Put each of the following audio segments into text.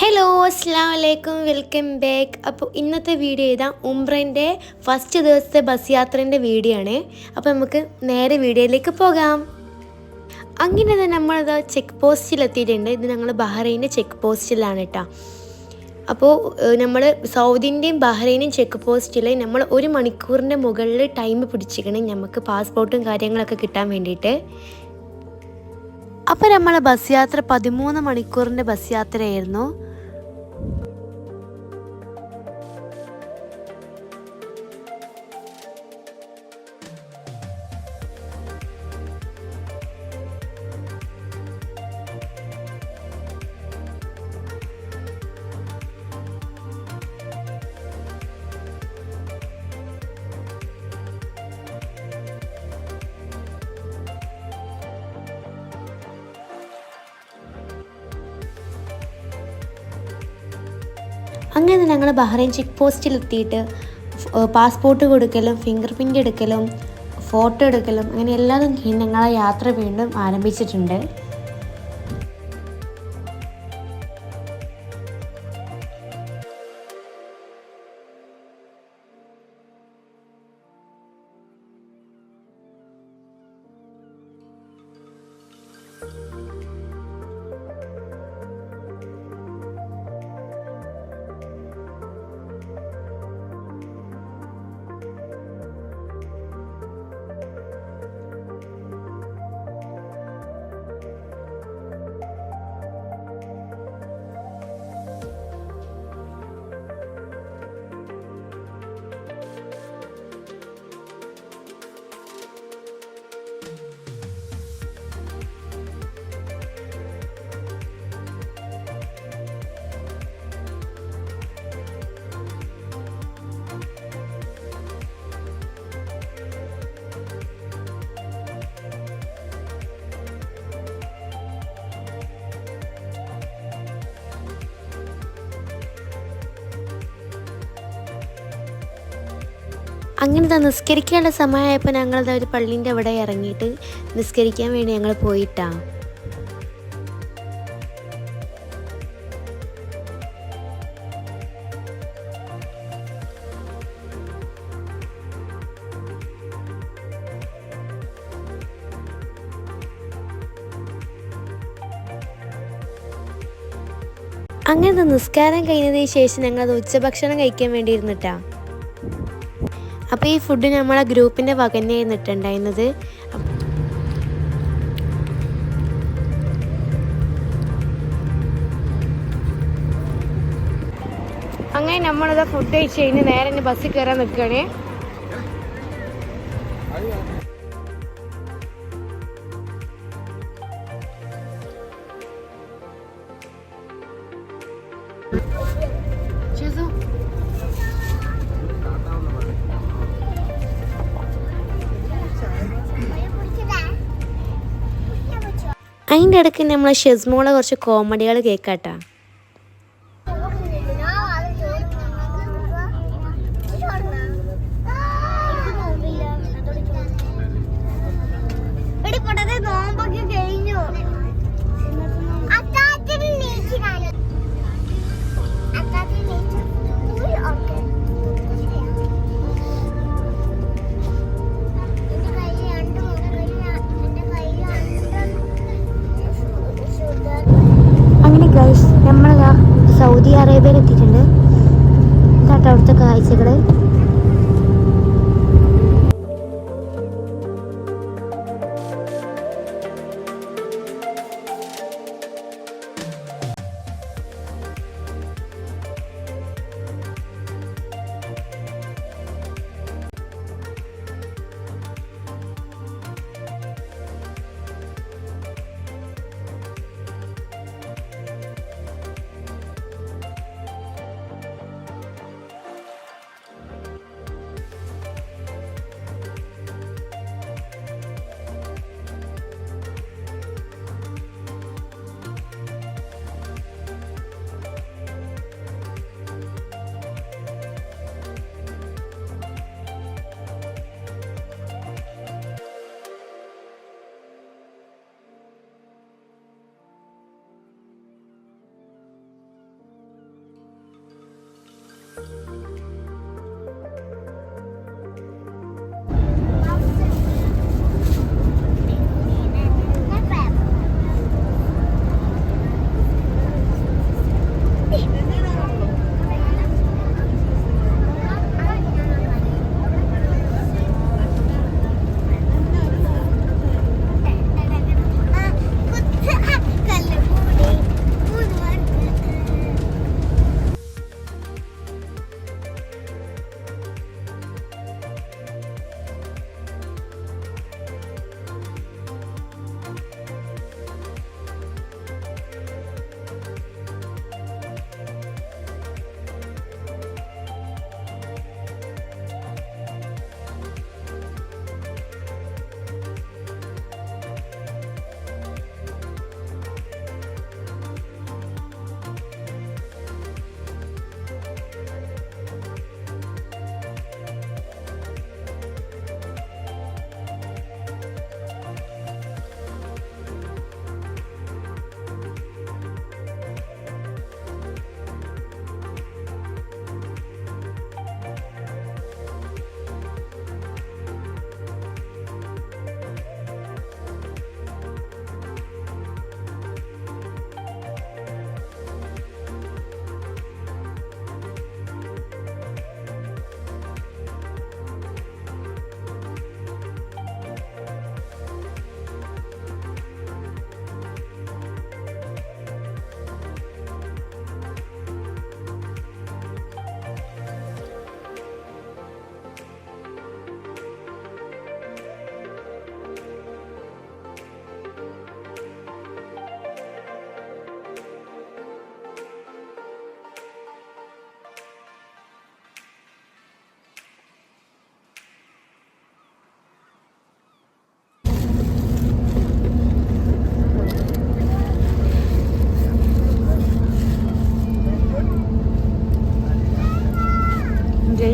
Hello അസ്സലാമു അലൈക്കും welcome back. അപ്പോൾ ഇന്നത്തെ വീഡിയോ ഇതാ ഉംറൻ്റെ ഫസ്റ്റ് ദിവസത്തെ ബസ് യാത്രേൻ്റെ വീഡിയോ ആണ്. അപ്പോൾ നമുക്ക് നേരെ വീഡിയോയിലേക്ക് പോകാം. അങ്ങനെ തന്നെ നമ്മളിത് ചെക്ക് പോസ്റ്റിലെത്തിയിട്ടുണ്ട്. ഇത് ഞങ്ങൾ ബഹ്റൈൻ്റെ ചെക്ക് പോസ്റ്റിലാണ് കേട്ടോ. അപ്പോൾ നമ്മൾ സൗദിൻ്റെയും ബഹ്റൈനും ചെക്ക് പോസ്റ്റിൽ നമ്മൾ 1 മണിക്കൂറിൻ്റെ മുകളിൽ ടൈം പിടിച്ചിരിക്കണം നമുക്ക് പാസ്പോർട്ടും കാര്യങ്ങളൊക്കെ കിട്ടാൻ വേണ്ടിയിട്ട്. അപ്പോൾ നമ്മളെ ബസ് യാത്ര 13 മണിക്കൂറിൻ്റെ ബസ് യാത്രയായിരുന്നു. അങ്ങനെ ഞങ്ങൾ ബഹ്റൈൻ ചെക്ക് പോസ്റ്റിലെത്തിയിട്ട് പാസ്പോർട്ട് കൊടുക്കലും ഫിംഗർ പ്രിൻ്റ് എടുക്കലും ഫോട്ടോ എടുക്കലും അങ്ങനെ എല്ലാതും ഞങ്ങളെ യാത്ര വീണ്ടും ആരംഭിച്ചിട്ടുണ്ട്. അങ്ങനെ നിസ്കരിക്കാനുള്ള സമയമായപ്പോൾ ഞങ്ങളത് ഒരു പള്ളീൻ്റെ അവിടെ ഇറങ്ങിയിട്ട് നിസ്കരിക്കാൻ വേണ്ടി ഞങ്ങൾ പോയിട്ടാണ്. അങ്ങനത്തെ നിസ്കാരം കഴിഞ്ഞതിന് ശേഷം ഞങ്ങളത് ഉച്ചഭക്ഷണം കഴിക്കാൻ വേണ്ടി ഇരുന്നിട്ടാണ്. അപ്പോൾ ഈ ഫുഡ് നമ്മളെ ഗ്രൂപ്പിൻ്റെ വകന്നെ ഇരുന്നിട്ടുണ്ടായിരുന്നത്. അങ്ങനെ നമ്മളത് ഫുഡ് കഴിച്ച് കഴിഞ്ഞ് നേരെ ബസ്സിൽ കയറാൻ നിൽക്കുകയാണ്. അതിൻ്റെ ഇടയ്ക്ക് നമ്മളെ ഷെസ്മോളെ കുറച്ച് കോമഡികൾ കേൾക്കാട്ടാ. നമ്മളതാ സൗദി അറേബ്യയിൽ എത്തിയിട്ടുണ്ട്. ഇതാട്ടോ അവിടുത്തെ കാഴ്ചകൾ.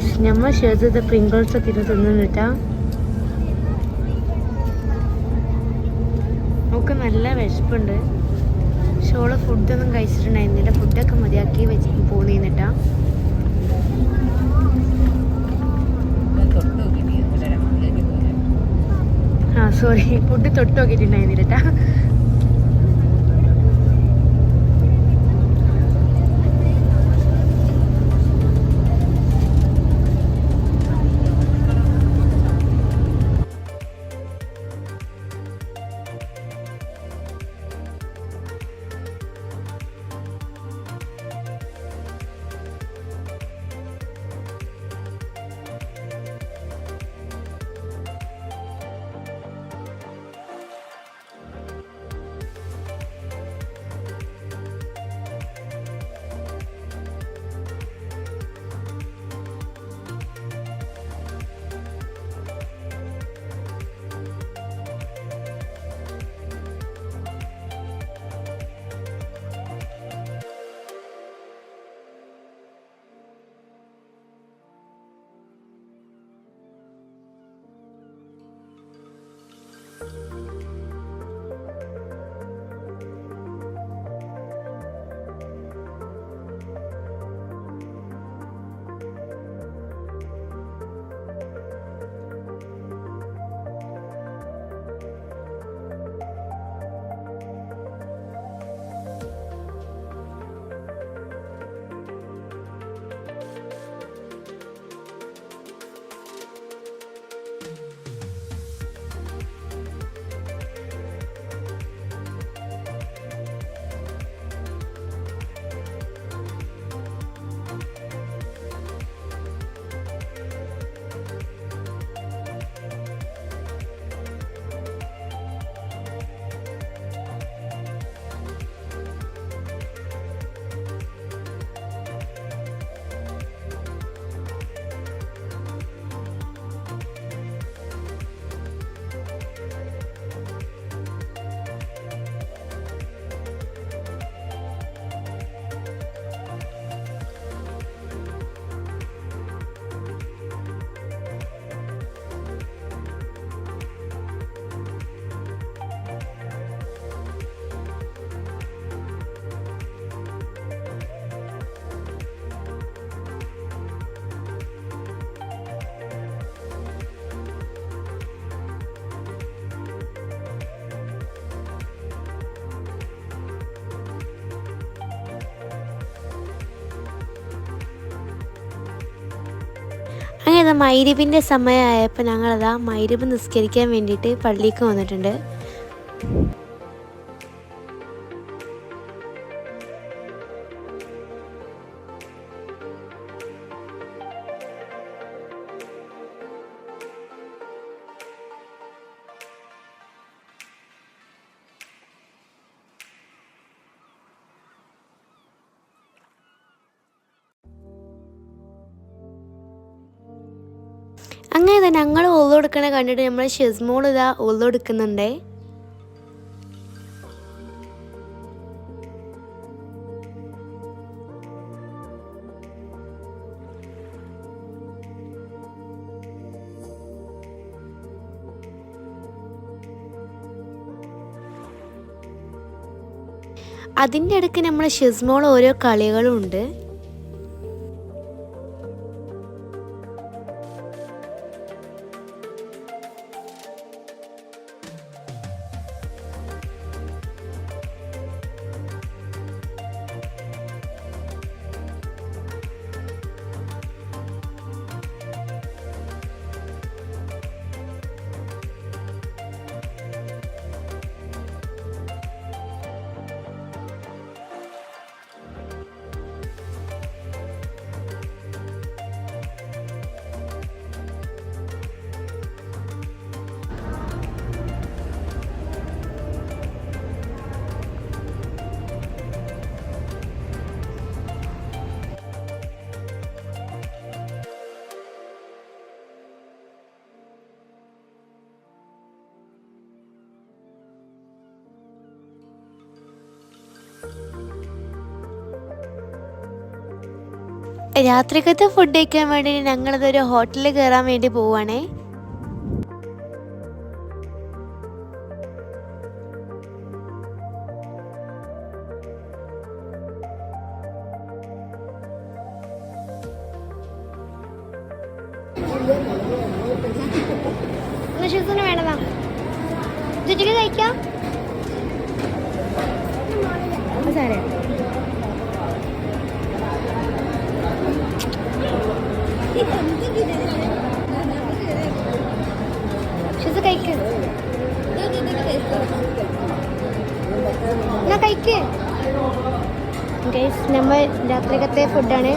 ഗൈസ് നമ്മൾ ചെയ്തത് പ്രിങ്കിൾസ് ഒക്കെ ഇത് തിന്നുന്നിട്ടാ. നമുക്ക് നല്ല വിശപ്പുണ്ട്. പക്ഷെ ഓള് ഫുഡൊന്നും കഴിച്ചിട്ടുണ്ടായിരുന്നില്ല. ഫുഡൊക്കെ മതിയാക്കി വെച്ച് പോന്നിട്ടാ. സോറി, ഫുഡ് തൊട്ട് നോക്കിയിട്ടുണ്ടായിരുന്നില്ലട്ടാ. അങ്ങനെ മഗ്‌രിബിൻ്റെ സമയമായപ്പോൾ ഞങ്ങളതാ മഗ്‌രിബ് നിസ്കരിക്കാൻ വേണ്ടിയിട്ട് പള്ളിക്ക് വന്നിട്ടുണ്ട്. അങ്ങനെ ഞങ്ങൾ ഒളു എടുക്കണ കണ്ടിട്ട് നമ്മൾ ഷിസ്മോൾ ഇതാ ഒളു എടുക്കുന്നുണ്ടേ. അതിൻ്റെ ഇടയ്ക്ക് നമ്മൾ ഷിസ്മോൾ ഓരോ കളികളും ഉണ്ട്. രാത്രിക്കത്തെ ഫുഡ് കഴിക്കാൻ വേണ്ടി ഞങ്ങളതൊരു ഹോട്ടലിൽ കയറാൻ വേണ്ടി പോവുകയാണേ. വേണതാ ചുറ്റിക്ക് കഴിക്കാം. സാറേ കഴിക്ക് കഴിക്ക്. നമ്മൾ രാത്രിക്കത്തെ ഫുഡാണ്.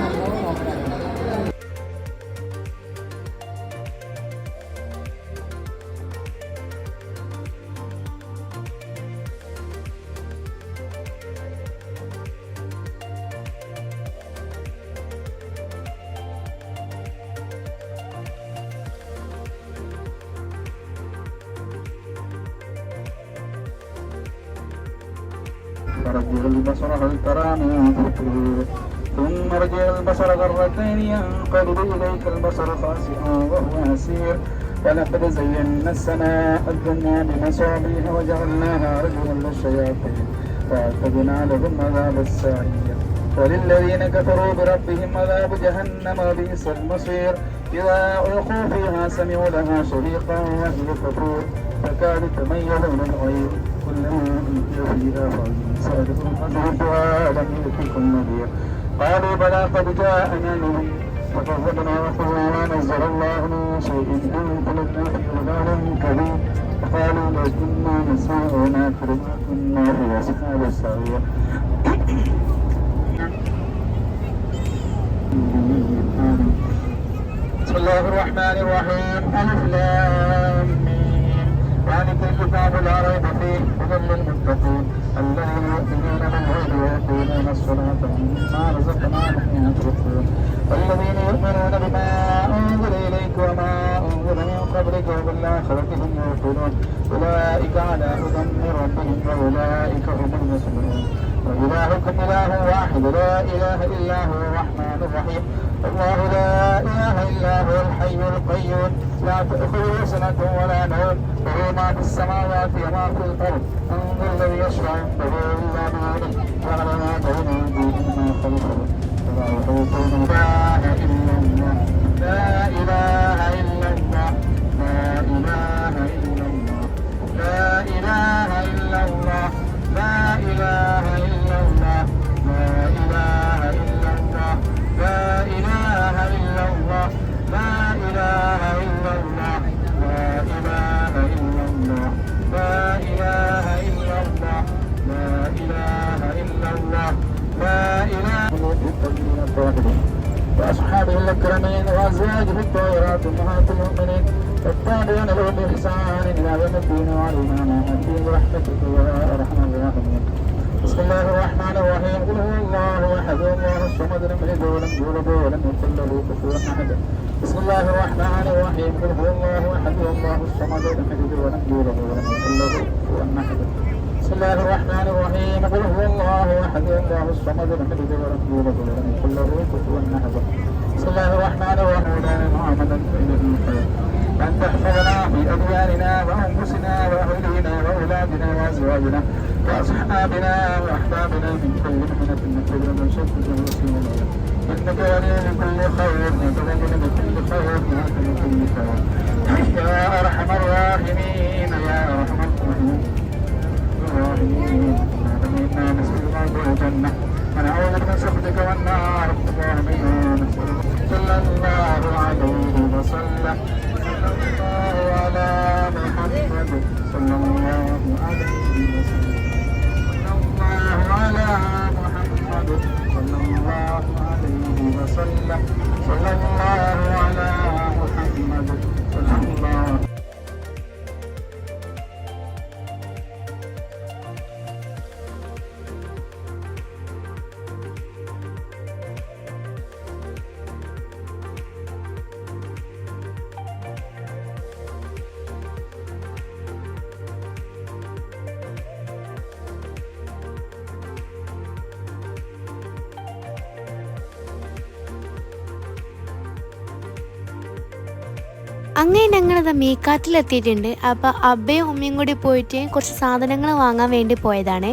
فرجع البصر هل ترى من فطور ثم ارجع البصر مرتين ينقلب إليك البصر خاسئا وهو حسير ولقد زينا السماء الدنيا بمصابيح وجعلناها رجلا للشياطين وأعتدنا لهم عذاب السعير وللذين كفروا بربهم عذاب جهنم وبئس المصير إذا ألقوا فيها سمعوا لها شهيقا وهي تفور تكاد تميز من الغيظ كلما ألقي فيها فوج سألهم فذوقوها لم يأتكم نذير قالوا بلى قد جاءنا نذير فكذبنا وقلنا ما نزل الله من شيء إن قلبنا في ضلال كبير وقالوا لو كنا نسمع ونعقل ما كنا في أصحاب السعير. بسم الله الرحمن الرحيم. ألف لام ميم ذلك الكتاب لا ريب فيه هدى للمتقين الذين يؤمنون بالغيب ويقيمون الصلاة ومما رزقناهم ينفقون والذين يؤمنون بما أنزل إليك وما أنزل من قبلك وبالآخرة هم يوقنون أولئك على هدى من ربهم وأولئك هم المفلحون وإلهكم إله واحد لا إله إلا هو الرحمن الرحيم الله لا إله إلا هو الحي القيوم لا تأخذه سنة ولا نوم له ما في السماوات وما في الأرض من ذا الذي يشفع عنده إلا بإذنه يعلم ما بين أيديهم وما خلفهم ولا يحيطون لا إله إلا الله لا إله إلا الله لا إله إلا الله لا إله إلا الله لا إله إلا الله لا إله إلا الله لا إله إلا الله لا إله إلا الله لا إله إلا الله لا إله إلا الله لا إله إلا الله لا إله إلا الله وأصحابه الأكرمين وأزواجه الطاهرات أمهات المؤمنين والتابعين لهم بإحسان إلى يوم الدين وعلينا الدين برحمتك يا أرحم الراحمين. بسم الله الرحمن الرحيم. قل هو الله أحد الله الصمد لم يلد ولم يولد ولم يكن له كفوا أحد. بسم الله الرحمن الرحيم. قل هو الله أحد الله الصمد لم يلد ولم يولد ولم يكن له كفوا أحد. بسم الله الرحمن الرحيم. قل هو الله أحد الله الصمد لم يلد ولم يولد ولم يكن له كفوا أحد. بسم الله الرحمن الرحيم. محمدا أن تحفظنا في أدياننا وأنفسنا وأهلنا وأولادنا وأزواجنا وأصحابنا وأحبابنا من كل محنة نكبر من شر المسلمين إنك ولي لكل خير وتولي لكل خير وأنت لكل خير يا أرحم الراحمين يا أرحم الراحمين إنا نسألك الجنة ونعوذ من سخطك والنار اللهم إنا نسألك صلى الله عليه وسلم صلى الله على محمد صلى الله عليه وسلم صلى الله على محمد صلى الله عليه وسلم صلى الله على محمد صلى الله. അങ്ങനെ ഞങ്ങളത് മീക്കാത്തിലെത്തിയിട്ടുണ്ട്. അപ്പോൾ അബ്ബയും ഉമ്മയും കൂടി പോയിട്ട് കുറച്ച് സാധനങ്ങൾ വാങ്ങാൻ വേണ്ടി പോയതാണ്.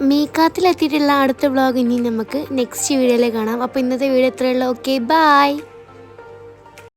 മീക്കാത്തിലെത്തിയിട്ടുള്ള അടുത്ത വ്ളോഗ് ഇനി നമുക്ക് നെക്സ്റ്റ് വീഡിയോയിൽ കാണാം. അപ്പോൾ ഇന്നത്തെ വീഡിയോ ഇത്രയുള്ളൂ. Okay, by.